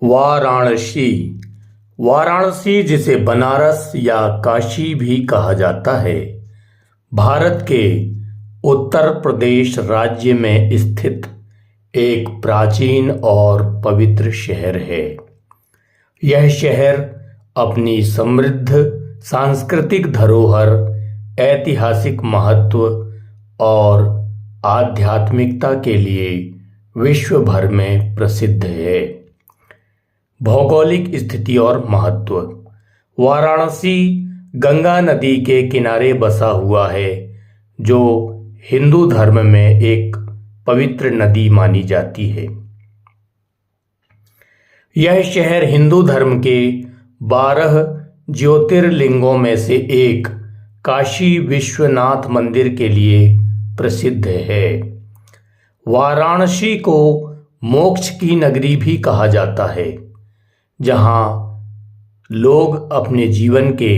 वाराणसी। वाराणसी, जिसे बनारस या काशी भी कहा जाता है, भारत के उत्तर प्रदेश राज्य में स्थित एक प्राचीन और पवित्र शहर है। यह शहर अपनी समृद्ध सांस्कृतिक धरोहर, ऐतिहासिक महत्व और आध्यात्मिकता के लिए विश्व भर में प्रसिद्ध है। भौगोलिक स्थिति और महत्व। वाराणसी गंगा नदी के किनारे बसा हुआ है, जो हिंदू धर्म में एक पवित्र नदी मानी जाती है। यह शहर हिंदू धर्म के 12 ज्योतिर्लिंगों में से एक काशी विश्वनाथ मंदिर के लिए प्रसिद्ध है। वाराणसी को मोक्ष की नगरी भी कहा जाता है, जहां लोग अपने जीवन के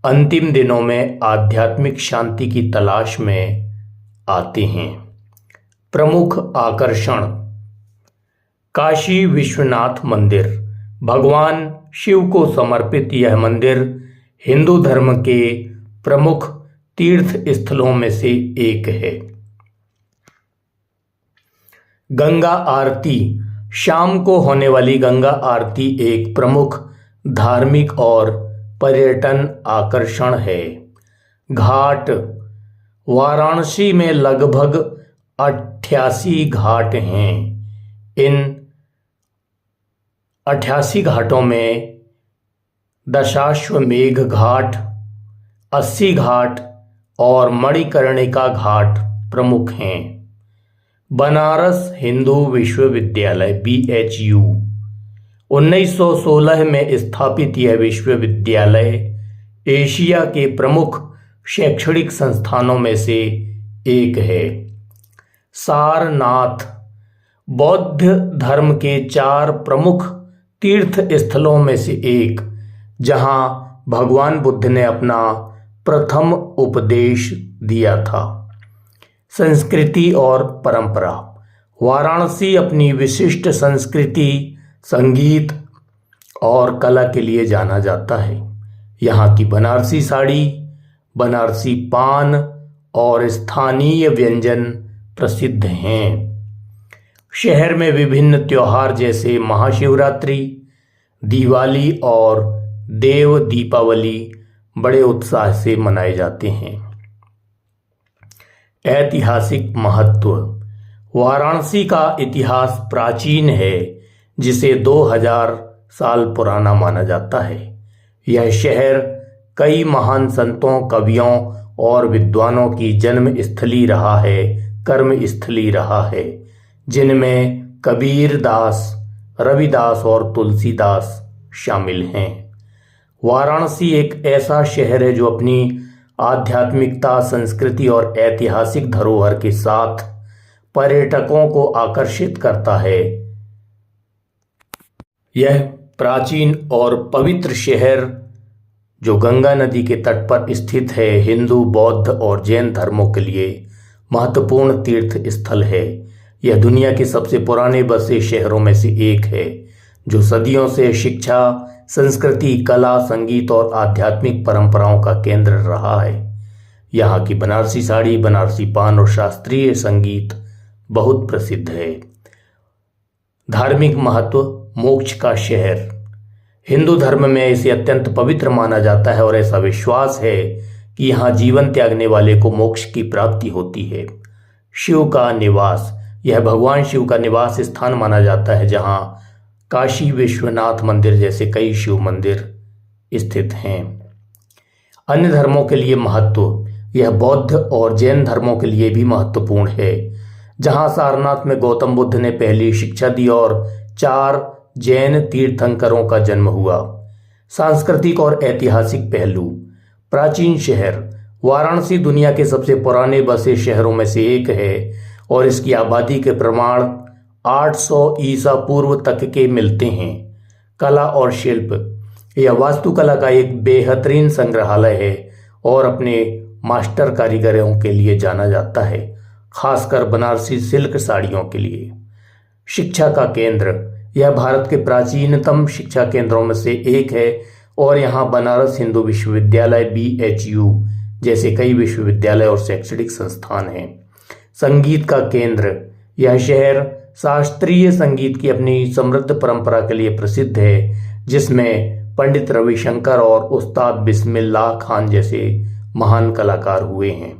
अंतिम दिनों में आध्यात्मिक शांति की तलाश में आते हैं। प्रमुख आकर्षण। काशी विश्वनाथ मंदिर। भगवान शिव को समर्पित यह मंदिर हिंदू धर्म के प्रमुख तीर्थ स्थलों में से एक है। गंगा आरती। शाम को होने वाली गंगा आरती एक प्रमुख धार्मिक और पर्यटन आकर्षण है। घाट। वाराणसी में लगभग 88 घाट हैं। इन 88 घाटों में दशाश्वमेध घाट, 80 घाट और मणिकर्णिका घाट प्रमुख हैं। बनारस हिंदू विश्वविद्यालय BHU। 1916 में स्थापित यह विश्वविद्यालय एशिया के प्रमुख शैक्षणिक संस्थानों में से एक है। सारनाथ। बौद्ध धर्म के 4 प्रमुख तीर्थ स्थलों में से एक, जहां भगवान बुद्ध ने अपना प्रथम उपदेश दिया था। संस्कृति और परंपरा। वाराणसी अपनी विशिष्ट संस्कृति, संगीत और कला के लिए जाना जाता है। यहाँ की बनारसी साड़ी, बनारसी पान और स्थानीय व्यंजन प्रसिद्ध हैं। शहर में विभिन्न त्योहार जैसे महाशिवरात्रि, दिवाली और देव दीपावली बड़े उत्साह से मनाए जाते हैं। ऐतिहासिक महत्व। वाराणसी का इतिहास प्राचीन है, जिसे 2000 साल पुराना माना जाता है। यह शहर कई महान संतों, कवियों और विद्वानों की जन्म स्थली रहा है, कर्म स्थली रहा है, जिनमें कबीर दास, रविदास और तुलसीदास शामिल हैं। वाराणसी एक ऐसा शहर है जो अपनी आध्यात्मिकता, संस्कृति और ऐतिहासिक धरोहर के साथ पर्यटकों को आकर्षित करता है। यह प्राचीन और पवित्र शहर, जो गंगा नदी के तट पर स्थित है, हिंदू, बौद्ध और जैन धर्मों के लिए महत्वपूर्ण तीर्थ स्थल है। यह दुनिया के सबसे पुराने बसे शहरों में से एक है, जो सदियों से शिक्षा, संस्कृति, कला, संगीत और आध्यात्मिक परंपराओं का केंद्र रहा है। यहाँ की बनारसी साड़ी, बनारसी पान और शास्त्रीय संगीत बहुत प्रसिद्ध है। धार्मिक महत्व। मोक्ष का शहर। हिंदू धर्म में इसे अत्यंत पवित्र माना जाता है और ऐसा विश्वास है कि यहाँ जीवन त्यागने वाले को मोक्ष की प्राप्ति होती है। शिव का निवास। यह भगवान शिव का निवास स्थान माना जाता है, जहाँ काशी विश्वनाथ मंदिर जैसे कई शिव मंदिर स्थित हैं। अन्य धर्मों के लिए महत्व। यह बौद्ध और जैन धर्मों के लिए भी महत्वपूर्ण है, जहां सारनाथ में गौतम बुद्ध ने पहली शिक्षा दी और 4 जैन तीर्थंकरों का जन्म हुआ। सांस्कृतिक और ऐतिहासिक पहलू। प्राचीन शहर। वाराणसी दुनिया के सबसे पुराने बसे शहरों में से एक है और इसकी आबादी के प्रमाण 800 ईसा पूर्व तक के मिलते हैं। कला और शिल्प। यह वास्तुकला का एक बेहतरीन संग्रहालय है और अपने मास्टर कारीगरों के लिए जाना जाता है, खासकर बनारसी सिल्क साड़ियों के लिए। शिक्षा का केंद्र। यह भारत के प्राचीनतम शिक्षा केंद्रों में से एक है और यहाँ बनारस हिंदू विश्वविद्यालय BHU जैसे कई विश्वविद्यालय और शैक्षणिक संस्थान हैं। संगीत का केंद्र, यह शहर शास्त्रीय संगीत की अपनी समृद्ध परंपरा के लिए प्रसिद्ध है, जिसमें पंडित रविशंकर और उस्ताद बिस्मिल्लाह खान जैसे महान कलाकार हुए हैं।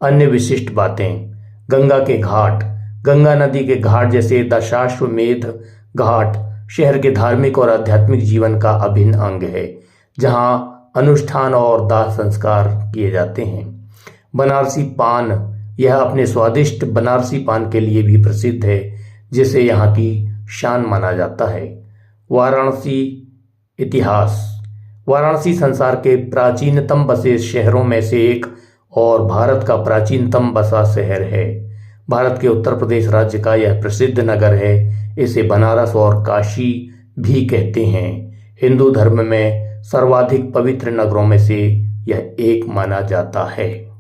अन्य विशिष्ट बातें, गंगा के घाट, गंगा नदी के घाट जैसे दशाश्वमेध घाट शहर के धार्मिक और आध्यात्मिक जीवन का अभिन्न अंग है, जहां अनुष्ठान और दाह संस्कार किए जाते हैं। बनारसी पान, यह अपने स्वादिष्ट बनारसी पान के लिए भी प्रसिद्ध है, जिसे यहाँ की शान माना जाता है। वाराणसी इतिहास, वाराणसी संसार के प्राचीनतम बसे शहरों में से एक और भारत का प्राचीनतम बसा शहर है। भारत के उत्तर प्रदेश राज्य का यह प्रसिद्ध नगर है। इसे बनारस और काशी भी कहते हैं। हिंदू धर्म में सर्वाधिक पवित्र नगरों में से यह एक माना जाता है।